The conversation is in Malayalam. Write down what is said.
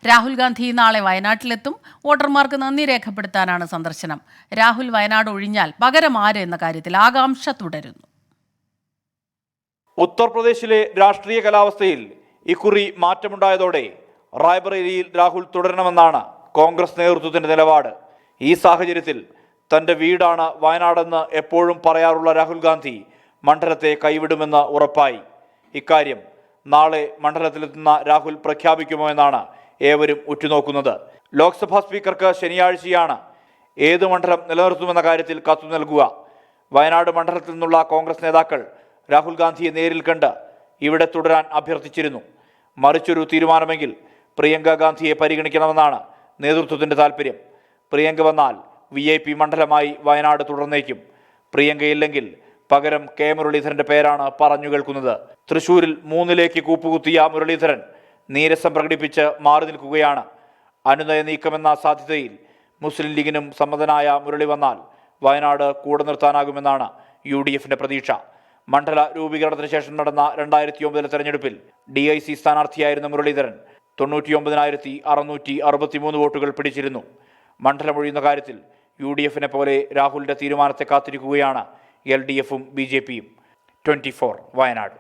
രാഹുൽ ഗാന്ധി നാളെ വയനാട്ടിലെത്തും. വോട്ടർമാർക്ക് നന്ദി രേഖപ്പെടുത്താനാണ് സന്ദർശനം. രാഹുൽ വയനാട് ഒഴിഞ്ഞാൽ പകരം ആര് എന്ന കാര്യത്തിൽ ആകാംക്ഷ തുടരുന്നു. ഉത്തർപ്രദേശിലെ രാഷ്ട്രീയ കാലാവസ്ഥയിൽ ഇക്കുറി മാറ്റമുണ്ടായതോടെ റായ്ബറേലിയിൽ രാഹുൽ തുടരണമെന്നാണ് കോൺഗ്രസ് നേതൃത്വത്തിന്റെ നിലപാട്. ഈ സാഹചര്യത്തിൽ തന്റെ വീടാണ് വയനാടെന്ന് എപ്പോഴും പറയാറുള്ള രാഹുൽ ഗാന്ധി മണ്ഡലത്തെ കൈവിടുമെന്ന് ഉറപ്പായി. ഇക്കാര്യം നാളെ മണ്ഡലത്തിലെത്തുന്ന രാഹുൽ പ്രഖ്യാപിക്കുമോ എന്നാണ് ഏവരും ഉറ്റുനോക്കുന്നത്. ലോക്സഭാ സ്പീക്കർക്ക് ശനിയാഴ്ചയാണ് ഏത് മണ്ഡലം നിലനിർത്തുമെന്ന കാര്യത്തിൽ കത്തു നൽകുക. വയനാട് മണ്ഡലത്തിൽ നിന്നുള്ള കോൺഗ്രസ് നേതാക്കൾ രാഹുൽ ഗാന്ധിയെ നേരിൽ കണ്ട് ഇവിടെ തുടരാൻ അഭ്യർത്ഥിച്ചിരുന്നു. മറിച്ചൊരു തീരുമാനമെങ്കിൽ പ്രിയങ്ക ഗാന്ധിയെ പരിഗണിക്കണമെന്നാണ് നേതൃത്വത്തിന്റെ താല്പര്യം. പ്രിയങ്ക വന്നാൽ VIP മണ്ഡലമായി വയനാട് തുടർന്നേക്കും. പ്രിയങ്കയില്ലെങ്കിൽ പകരം കെ മുരളീധരന്റെ പേരാണ് പറഞ്ഞു കേൾക്കുന്നത്. തൃശൂരിൽ 3ലേക്ക് കൂപ്പുകുത്തിയ മുരളീധരൻ നീരസം പ്രകടിപ്പിച്ച് മാറി നിൽക്കുകയാണ്. അനുനയ നീക്കമെന്ന സാധ്യതയിൽ മുസ്ലിം ലീഗിനും സമ്മതനായ മുരളി വന്നാൽ വയനാട് കൂടെ നിർത്താനാകുമെന്നാണ് UDFന്റെ പ്രതീക്ഷ. മണ്ഡല രൂപീകരണത്തിന് ശേഷം നടന്ന 2009 തെരഞ്ഞെടുപ്പിൽ DIC സ്ഥാനാർത്ഥിയായിരുന്ന മുരളീധരൻ 99,663 വോട്ടുകൾ പിടിച്ചിരുന്നു. മണ്ഡലമൊഴിയുന്ന കാര്യത്തിൽ UDFനെ പോലെ രാഹുലിന്റെ തീരുമാനത്തെ കാത്തിരിക്കുകയാണ് LDFും BJPയും. 24 വയനാട്.